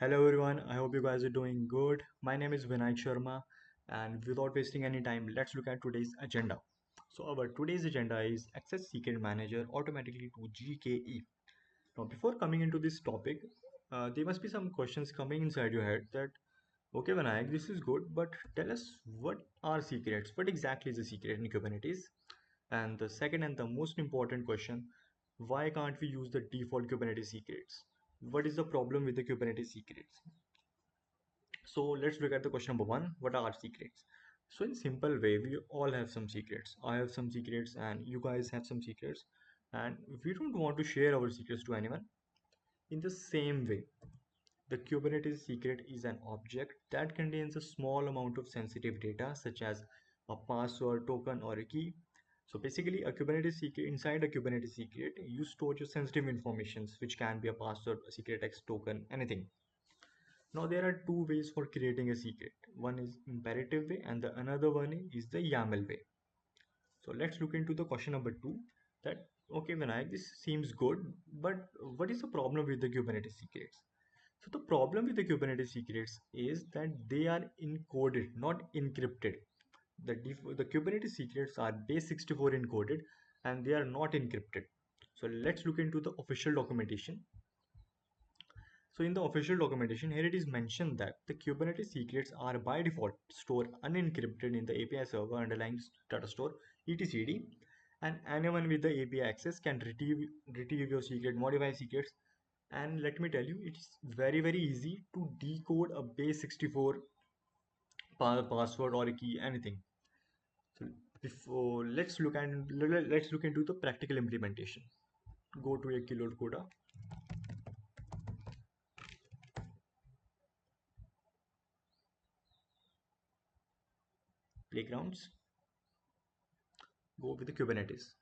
Hello everyone, I hope you guys are doing good. My name is Vinayak Sharma, and without wasting any time, let's look at today's agenda. So our today's agenda is Access Secret Manager automatically to GKE. Now before coming into this topic, there must be some questions coming inside your head that okay Vinayak, this is good, but tell us what are secrets? What exactly is a secret in Kubernetes? And the second and the most important question, why can't we use the default Kubernetes secrets? What is the problem with the Kubernetes secrets? So let's look at the question number one. What are secrets? So in simple way, we all have some secrets. I have some secrets and you guys have some secrets. And we don't want to share our secrets to anyone. In the same way, the Kubernetes secret is an object that contains a small amount of sensitive data such as a password, token or a key. So basically a Kubernetes secret, inside a Kubernetes secret, you store your sensitive informations which can be a password, a secret text token, anything. Now there are two ways for creating a secret. One is imperative way and the another one is the YAML way. So let's look into the question number two that okay Vinayak, this seems good, but what is the problem with the Kubernetes secrets? So the problem with the Kubernetes secrets is that they are encoded, not encrypted. The Kubernetes secrets are base64 encoded and they are not encrypted. So let's look into the official documentation. So in the official documentation, here it is mentioned that the Kubernetes secrets are by default stored unencrypted in the API server underlying data store etcd, and anyone with the API access can retrieve your secret, modify secrets. And let me tell you, it's very easy to decode a base 64 password or a key, anything. So before let's look into the practical implementation. Go to a Keyload Coda, playgrounds, go with the Kubernetes.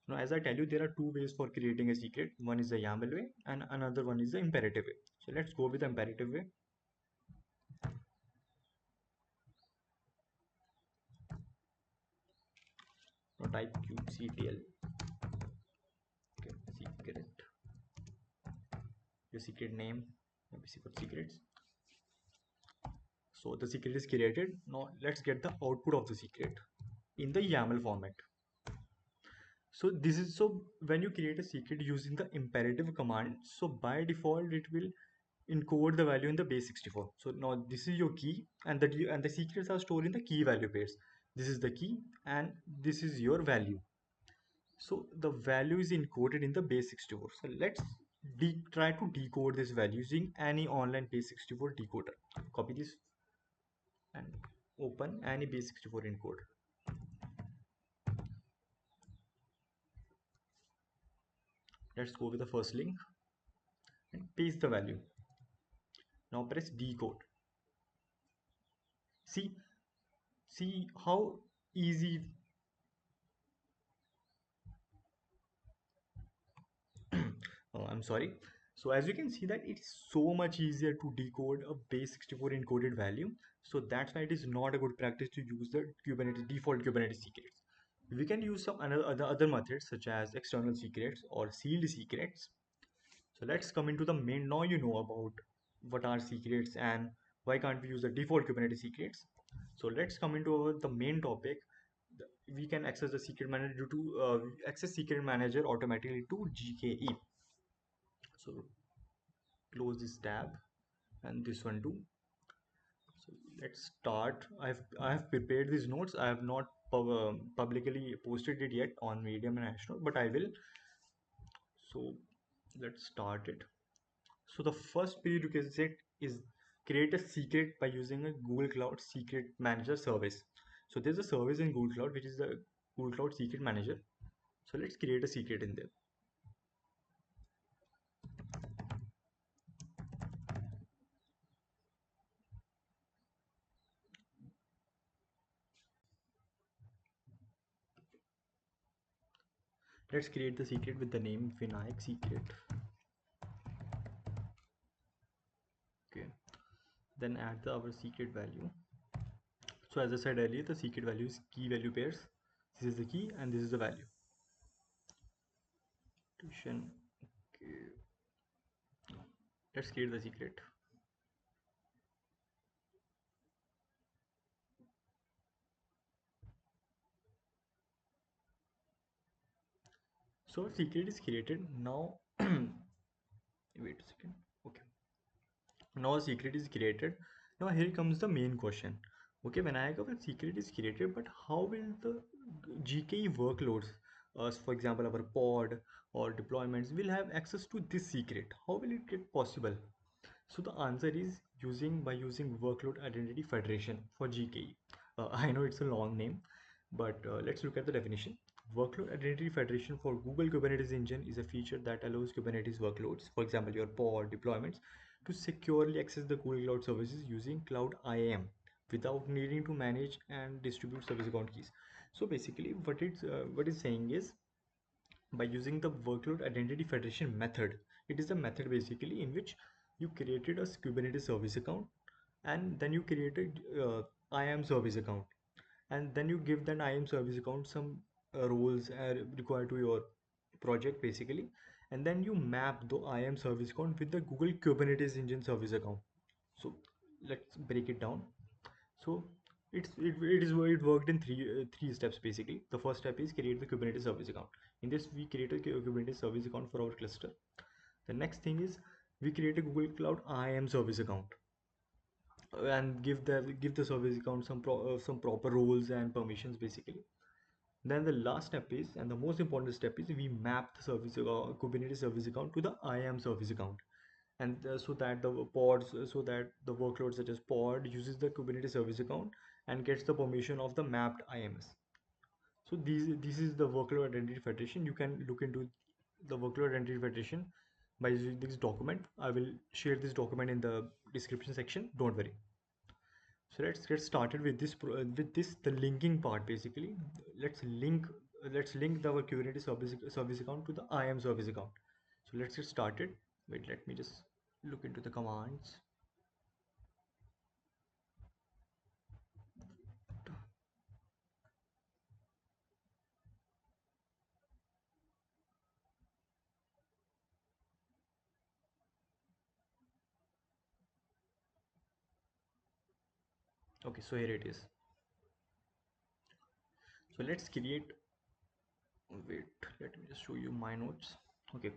Now, as I tell you, there are two ways for creating a secret. One is the YAML way and another one is the imperative way. So let's go with the imperative way. Now type kubectl, okay, secret, your secret name, maybe secret secrets. So the secret is created. Now let's get the output of the secret in the YAML format. So this is so when you create a secret using the imperative command, so by default it will encode the value in the base 64. So now this is your key and the secrets are stored in the key value pairs. This is the key and this is your value. So the value is encoded in the base 64. So let's try to decode this value using any online base 64 decoder. Copy this and open any base 64 encode. Let's go with the first link and paste the value. Now press decode. See how easy. I'm sorry. So as you can see that it's so much easier to decode a base 64 encoded value. So that's why it is not a good practice to use the Kubernetes default Kubernetes secrets. We can use some other methods such as external secrets or sealed secrets. So let's come into the main. Now you know about what are secrets and why can't we use the default Kubernetes secrets. So let's come into the main topic. We can access the secret manager due to access secret manager automatically to GKE. So close this tab and this one too. So let's start. I have prepared these notes. I have not publicly posted it yet on Medium and National, but I will. So let's start it. So the first prerequisite is create a secret by using a Google Cloud Secret Manager service. So there's a service in Google Cloud which is the Google Cloud Secret Manager. So let's create a secret in there. Let's create the secret with the name Vinayak Secret. Okay. Then add our secret value. So as I said earlier, the secret value is key value pairs. This is the key and this is the value. Okay. Let's create the secret. So our secret is created now. Wait a second. Okay. Now a secret is created. Now here comes the main question. Okay, Vinayak, our secret is created, but how will the GKE workloads, for example, our pod or deployments, will have access to this secret? How will it get possible? So the answer is using Workload Identity Federation for GKE. I know it's a long name, but let's look at the definition. Workload Identity Federation for Google Kubernetes Engine is a feature that allows Kubernetes workloads, for example, your pod deployments, to securely access the Google Cloud services using Cloud IAM without needing to manage and distribute service account keys. So basically, what it's saying is, by using the workload identity federation method, it is a method basically in which you created a Kubernetes service account, and then you created IAM service account, and then you give that IAM service account some roles required to your project basically, and then you map the IAM service account with the Google Kubernetes Engine service account. So let's break it down. So it worked in three steps basically. The first step is create the Kubernetes service account. In this, we create a Kubernetes service account for our cluster. The next thing is we create a Google Cloud IAM service account, and give the service account some proper roles and permissions basically. Then the last step is, and the most important step is, we map the Kubernetes service account to the IAM service account, and so that the workload such as pod uses the Kubernetes service account and gets the permission of the mapped IMS. So this is the workload identity federation. You can look into the workload identity federation by using this document. I will share this document in the description section. Don't worry. So let's get started with this the linking part basically. Let's link let's link the our Kubernetes service account to the IAM service account. So let's get started. Wait, let me just look into the commands. Okay, so here it is. So let's create. Wait, let me just show you my notes. Okay,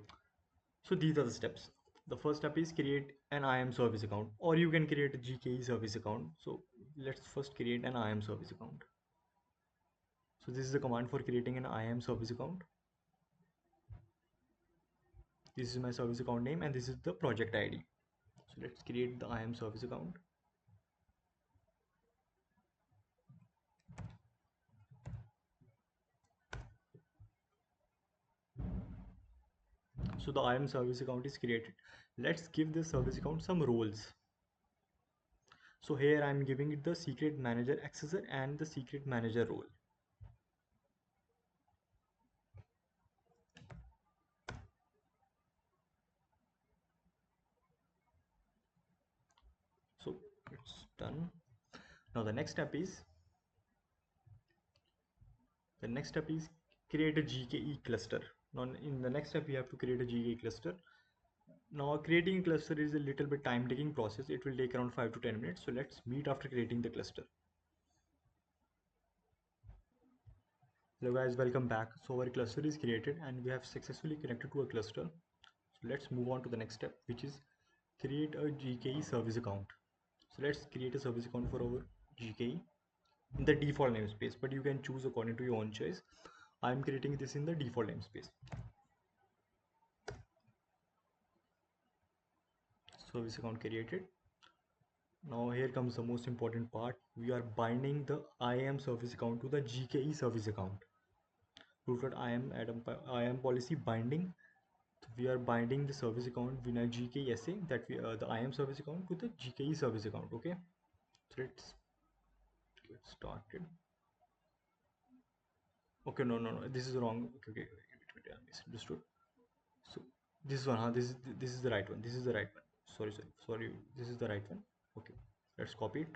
so these are the steps. The first step is create an IAM service account, or you can create a GKE service account. So let's first create an IAM service account. So this is the command for creating an IAM service account. This is my service account name, and this is the project ID. So let's create the IAM service account. So the IAM service account is created. Let's give this service account some roles. So here I'm giving it the secret manager accessor and the secret manager role. So it's done. Now the next step is create a GKE cluster. Now in the next step we have to create a GKE cluster. Now creating a cluster is a little bit time taking process. It will take around 5 to 10 minutes. So let's meet after creating the cluster. Hello guys, welcome back. So our cluster is created and we have successfully connected to a cluster. So let's move on to the next step, which is create a GKE service account. So let's create a service account for our GKE in the default namespace, but you can choose according to your own choice. I'm creating this in the default namespace. Service account created. Now here comes the most important part. We are binding the IAM service account to the GKE service account. Root.IAM policy binding. We are binding the service account Vinayak GKE SA, that the IAM service account, to the GKE service account. Okay, so let's get started. Okay, no, this is wrong. Okay, wait, I misunderstood. So this one, huh? This is the right one. This is the right one. Sorry. This is the right one. Okay, let's copy it.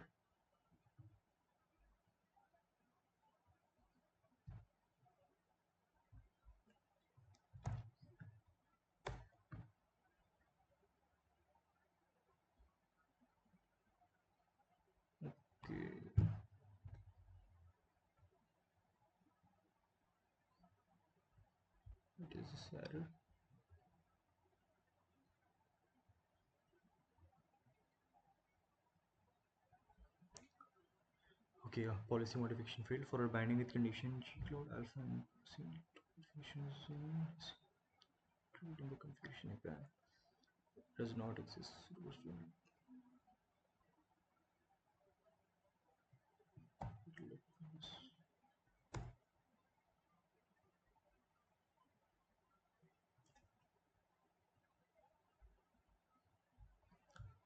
What is this error? Okay, policy modification failed for binding with condition G-cloud alpha and configurations including the configuration plan does not exist.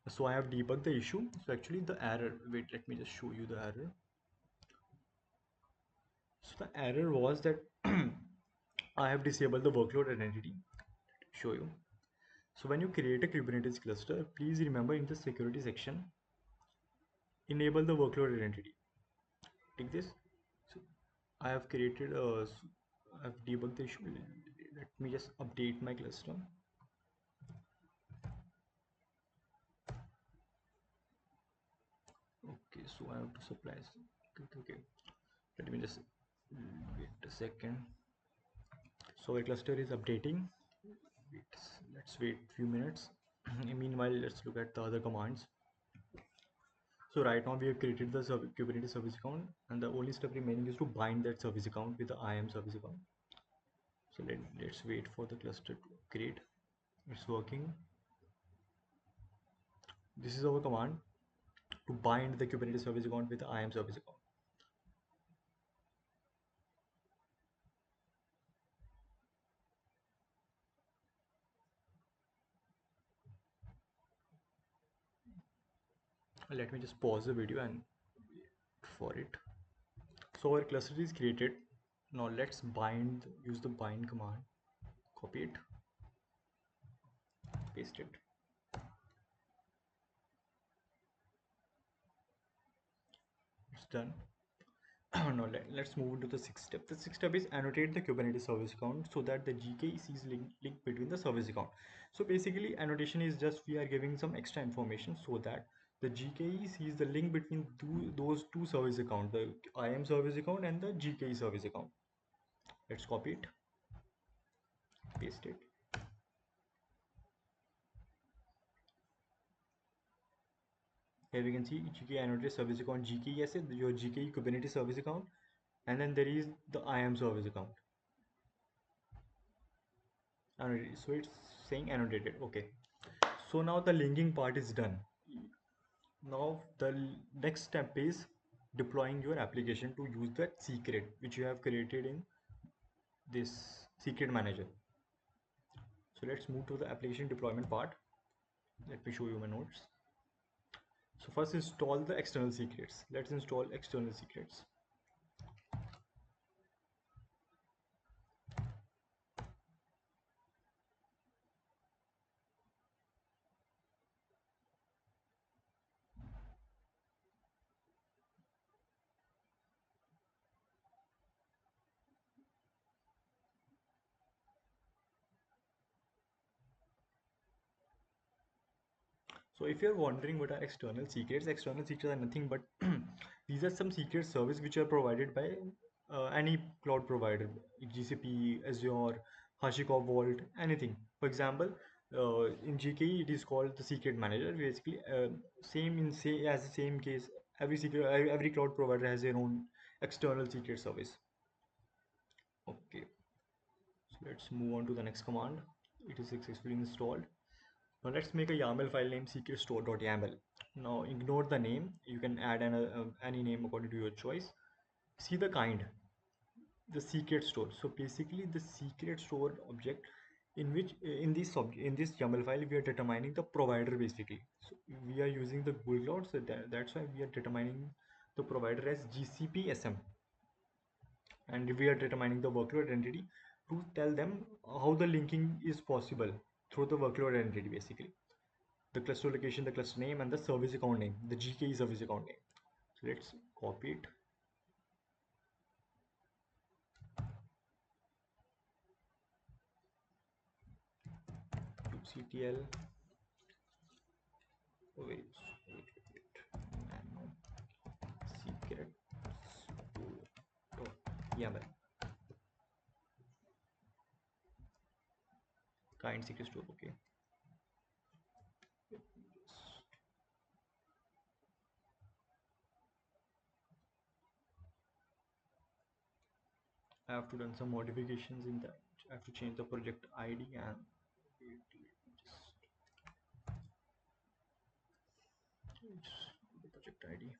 So I have debugged the issue. So actually the error, wait, let me just show you the error. So the error was that I have disabled the workload identity. Show you. So when you create a Kubernetes cluster, please remember in the security section, enable the workload identity. Take this. So I have created a, I have debugged the issue. Let me just update my cluster. Okay, so I have to supply. Okay. Let me just wait a second. So our cluster is updating. Wait, let's wait few minutes. Meanwhile, let's look at the other commands. So right now we have created the Kubernetes service account, and the only step remaining is to bind that service account with the IAM service account. So let's wait for the cluster to create. It's working. This is our command to bind the Kubernetes service account with the IAM service account. Let me just pause the video and wait for it. So our cluster is created. Now let's bind, use the bind command. Copy it, paste it. It's done. Now let's move into the sixth step. The sixth step is annotate the Kubernetes service account so that the GKE sees link between the service account. So basically annotation is just we are giving some extra information so that the GKE sees the link between those two service account, the IAM service account and the GKE service account. Let's copy it, paste it. Here we can see GKE annotated service account GKE as your GKE Kubernetes service account, and then there is the IAM service account. Annotated. So it's saying annotated. Okay. So now the linking part is done. Now the next step is deploying your application to use that secret which you have created in this secret manager. So let's move to the application deployment part. Let me show you my notes. So first install the external secrets. Let's install external secrets. So if you're wondering what are external secrets are nothing but these are some secret service which are provided by any cloud provider, GCP, Azure, HashiCorp Vault, anything. For example, in GKE it is called the secret manager. Basically, same in say as the same case, every cloud provider has their own external secret service. Okay, so let's move on to the next command. It is successfully installed. Now let's make a YAML file name secretstore.yaml. Now ignore the name. You can add any name according to your choice. See the kind, the secret store. So basically the secret store object in which in this YAML file we are determining the provider basically. So we are using the Google Cloud, so that's why we are determining the provider as GCP SM, and we are determining the workload identity to tell them how the linking is possible through the workload identity basically. The cluster location, the cluster name, and the service account name, the GKE service account name. So let's copy it. kubectl. Oh, wait. Nano secret YAML. kind secret store. Okay. I have to done some modifications in that. I have to change the project ID and just the project ID.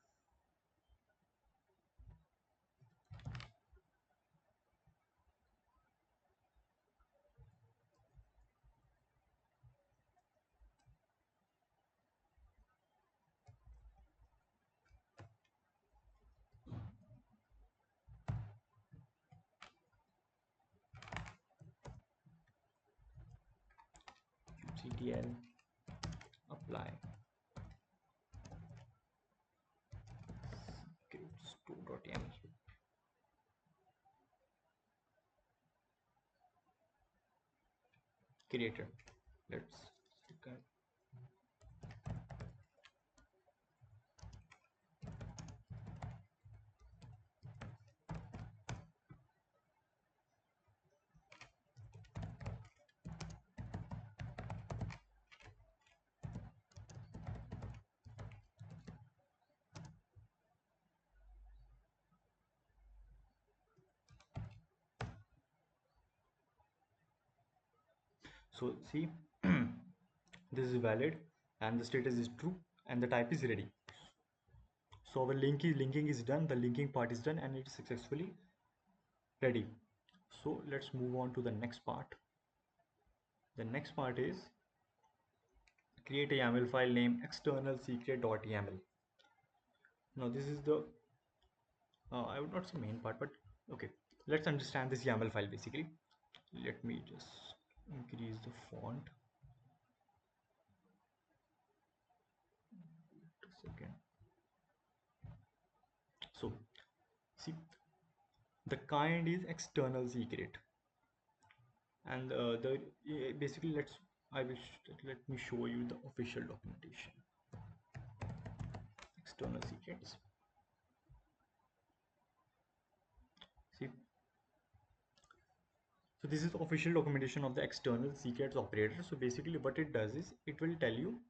CTL apply scripts2.yaml created. Let's look at. So see, this is valid and the status is true and the type is ready. So our linking is done, the linking part is done and it is successfully ready. So let's move on to the next part. The next part is create a YAML file named external secret.yaml. Now this is the I would not say main part, but okay, let's understand this YAML file basically. Let me just increase the font. Just a second. So see, the kind is external secret and the basically let me show you the official documentation. External secrets. See, so this is the official documentation of the external secrets operator. So basically what it does is it will tell you,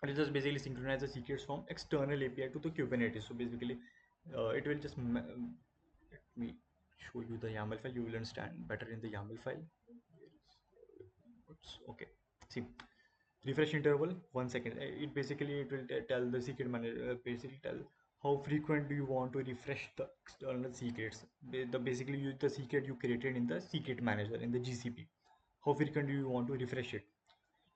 it will just basically synchronize the secrets from external API to the Kubernetes. So basically it will just let me show you the YAML file. You will understand better in the YAML file. Okay, see, refresh interval 1 second. It basically it will tell the secret manager, basically tell how frequent do you want to refresh the external secrets. Basically use the secret you created in the secret manager in the GCP. How frequent do you want to refresh it?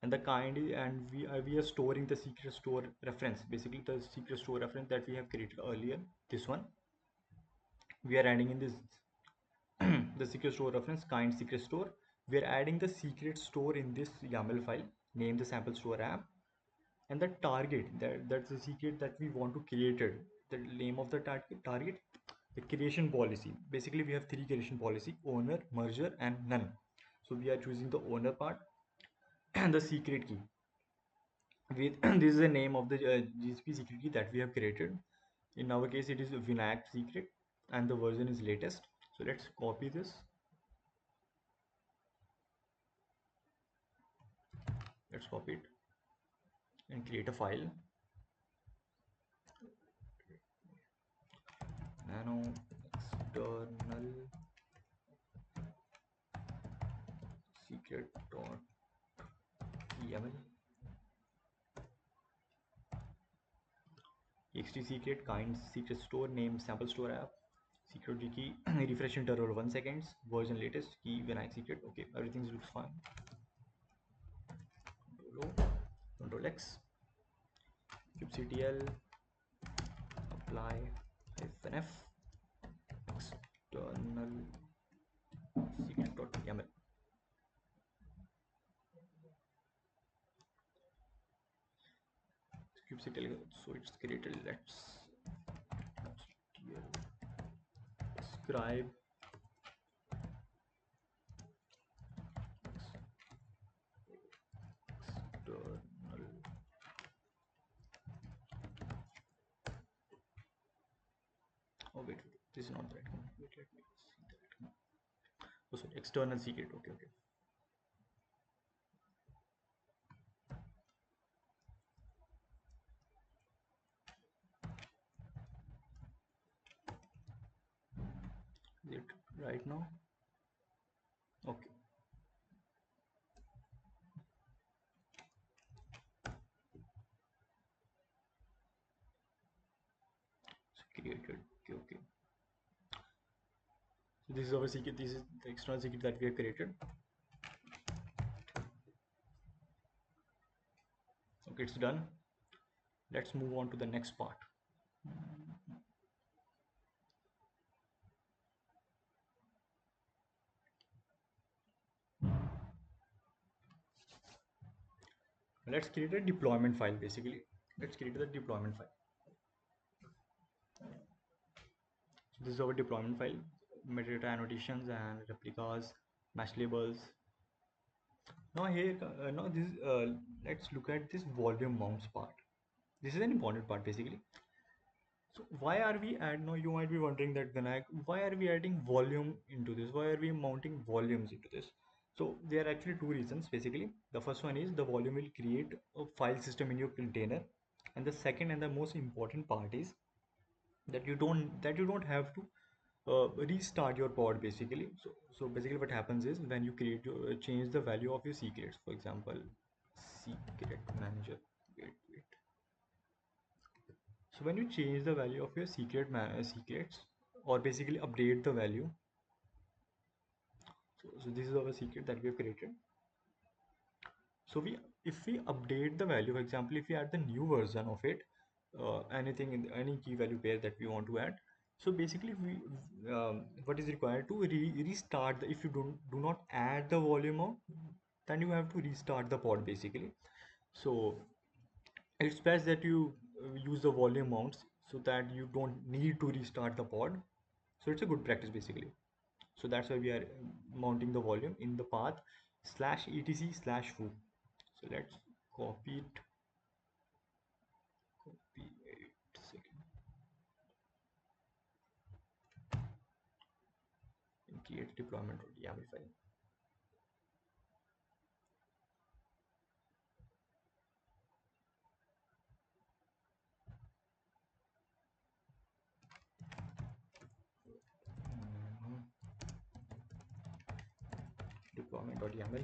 And the kind and we are storing the secret store reference. Basically the secret store reference that we have created earlier, this one we are adding in this the secret store reference kind secret store. We are adding the secret store in this YAML file, name the sample store app, and the target, that's the secret that we want to create it. The name of the target, the creation policy. Basically we have three creation policy: owner, merger, and none. So we are choosing the owner part and the secret key with this is the name of the GCP secret key that we have created. In our case it is Vinayak secret and the version is latest. So let's copy this, let's copy it and create a file. Nano external secret dot yaml ext secret kind secret store name sample store app security key refresh interval 1 seconds version latest key Vinayak secret. Okay, everything looks fine. Control X kubectl apply -f external secret.yaml. kubectl, so it's created. Let's describe external. Oh wait, this is not the right one. Wait, let me see the right one. Oh sorry, external secret. Okay, okay. right now. Okay, so created. Okay, okay. So this is our secret. This is the external secret that we have created. Okay, it's done. Let's move on to the next part. Let's create a deployment file basically. Let's create the deployment file. So this is our deployment file, metadata annotations and replicas, match labels. Now here, now this, let's look at this volume mounts part. This is an important part basically. So why are we add now you might be wondering that Vinayak, why are we adding volume into this? Why are we mounting volumes into this? So there are actually two reasons basically. The first one is the volume will create a file system in your container, and the second and the most important part is that you don't have to restart your pod basically. So basically what happens is when you create your change the value of your secrets, for example, secret manager. Wait. So when you change the value of your secrets, or basically update the value, so this is our secret that we have created. So if we update the value, for example, if we add the new version of it, anything in any key value pair that we want to add. So basically, what is required to restart if you do not add the volume out, then you have to restart the pod basically. So it's best that you use the volume mounts so that you don't need to restart the pod. So it's a good practice basically. So that's why we are mounting the volume in the path /etc/foo. So let's copy it, copy it, second, and create deployment YAML file. Mhm. Deployment.yaml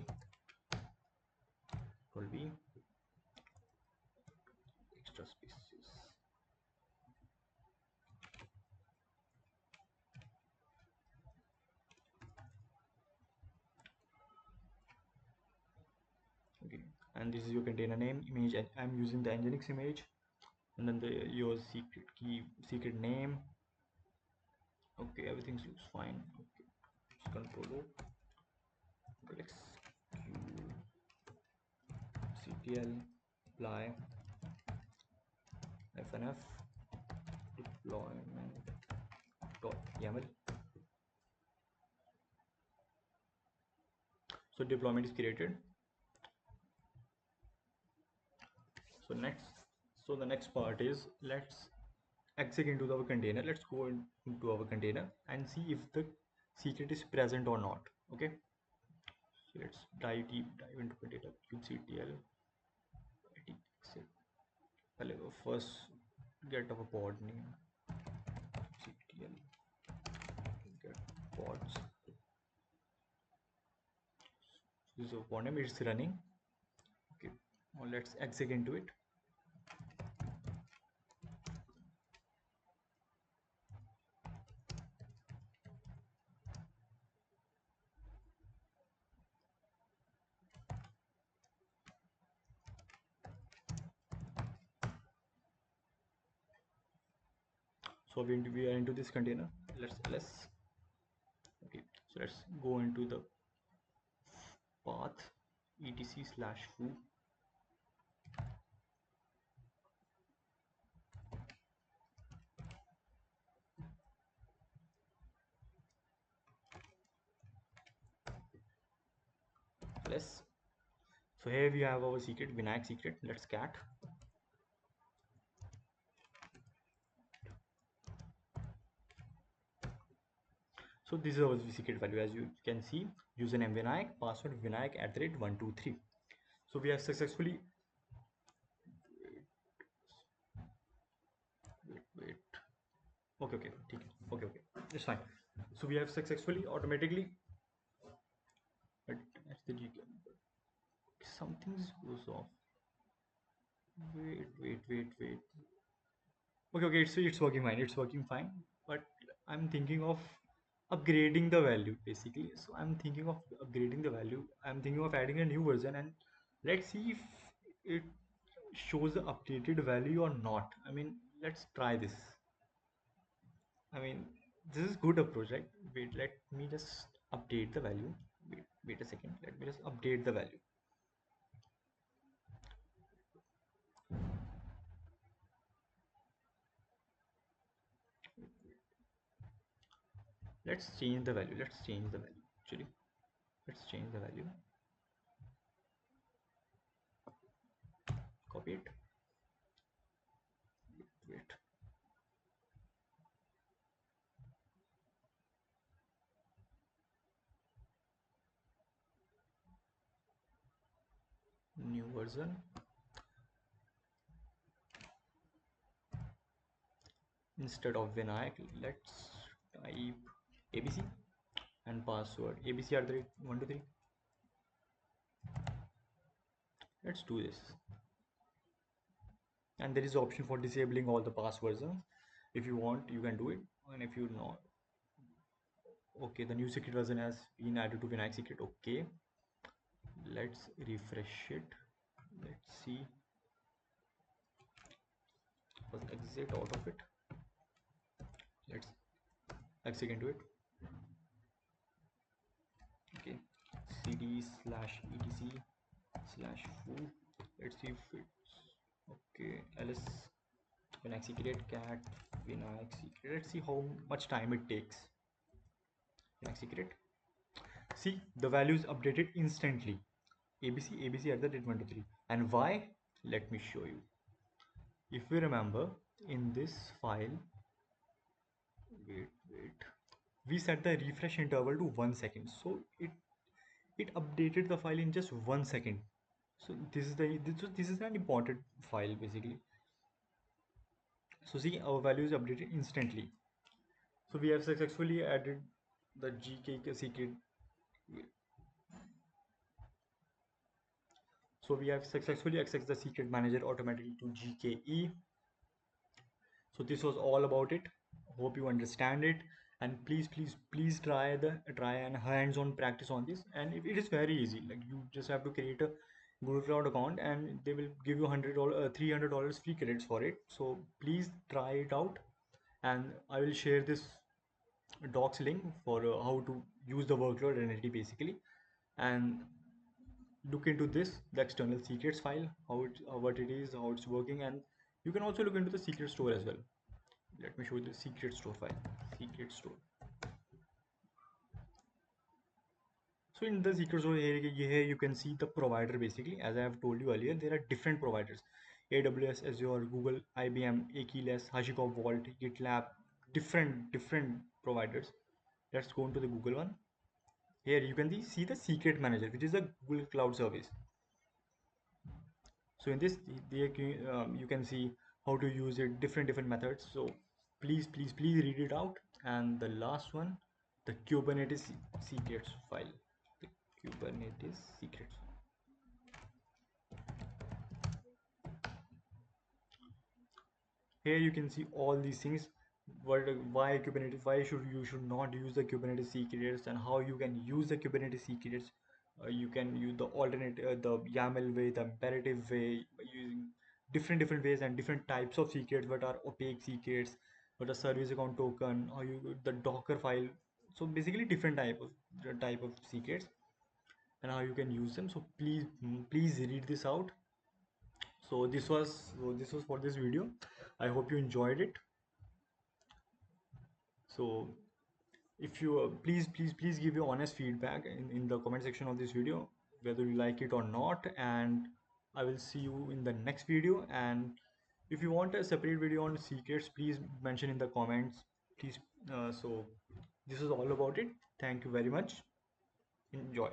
will be extra spaces. Okay, and this is your container name, image. I'm using the Nginx image, and then your secret key, secret name. Okay, everything looks fine. Okay, just control O, let's ctl apply fnf deployment.yaml. So deployment is created. So the next part is let's exit into our container. Let's go into our container and see if the secret is present or not. Okay, so let's dive into container kubectl exit. First get our pod name kubectl get pods. This is our pod name, it's running. Okay, now let's exit into it. So we are into this container. Let's ls. Okay, so let's go into the path etc/foo. Ls. So here we have our secret, Vinayak secret. Let's cat. So this is our secret value, as you can see. Username Vinayak, password Vinayak @123. So we have successfully wait. Okay, okay, okay, okay. It's fine. So we have successfully automatically attached the GKE. Something goes off. Wait. Okay, it's working fine. It's working fine. But I'm thinking of upgrading the value basically. So I'm thinking of upgrading the value. I'm thinking of adding a new version, and let's see if it shows the updated value or not. I mean, let's try this. I mean, this is good approach, right? Wait, let me just update the value. Wait a second. Let me just update the value. Let's change the value. Let's change the value. Actually, let's change the value. Copy it. Wait. New version. Instead of Vinayak, let's type ABC and password. ABC at the rate 123. Let's do this. And there is option for disabling all the passwords. Huh? If you want, you can do it. And if you not, okay, the new secret version has been added to Vinayak secret. Okay, let's refresh it. Let's see. Let's exit out of it. Let's exit into it. Okay, cd/etc/foo. Let's see if it's okay. ls Vinayak secret cat Vinayak secret. Let's see how much time it takes. Vinayak secret. See, the value is updated instantly. ABC at the rate 123. And why? Let me show you. If we remember, in this file, wait, we set the refresh interval to 1 second. So it updated the file in just 1 second. So this is an important file basically. So see, our value is updated instantly. So we have successfully added the GKE secret. So we have successfully accessed the secret manager automatically to GKE. So this was all about it. Hope you understand it, and please try and hands-on practice on this. And it is very easy. Like you just have to create a Google Cloud account, and they will give you $100, $300 free credits for it. So please try it out, and I will share this docs link for how to use the workload identity basically, and look into this, the external secrets file, how it what it is, how it's working, and you can also look into the secret store as well. Let me show you the secret store file. Secret store. So in the secret store here you can see the provider basically. As I have told you earlier, there are different providers: AWS, Azure, Google, IBM, AKLS, HashiCorp Vault, GitLab, different providers. Let's go into the Google one. Here you can see the secret manager, which is a Google Cloud service. So in this you can see how to use it, different methods. So please read it out. And the last one, the Kubernetes secrets file. The Kubernetes secrets. Here you can see all these things. Why Kubernetes, why should not use the Kubernetes secrets, and how you can use the Kubernetes secrets. You can use the alternate the YAML way, the imperative way, using different ways, and different types of secrets. What are opaque secrets, what are service account token, how you the Docker file. So basically different type of secrets, and how you can use them. So please read this out. So this was for this video. I hope you enjoyed it. So if you please give your honest feedback in the comment section of this video, whether you like it or not, and I will see you in the next video. And if you want a separate video on secrets, please mention in the comments, please. So this is all about it. Thank you very much. Enjoy.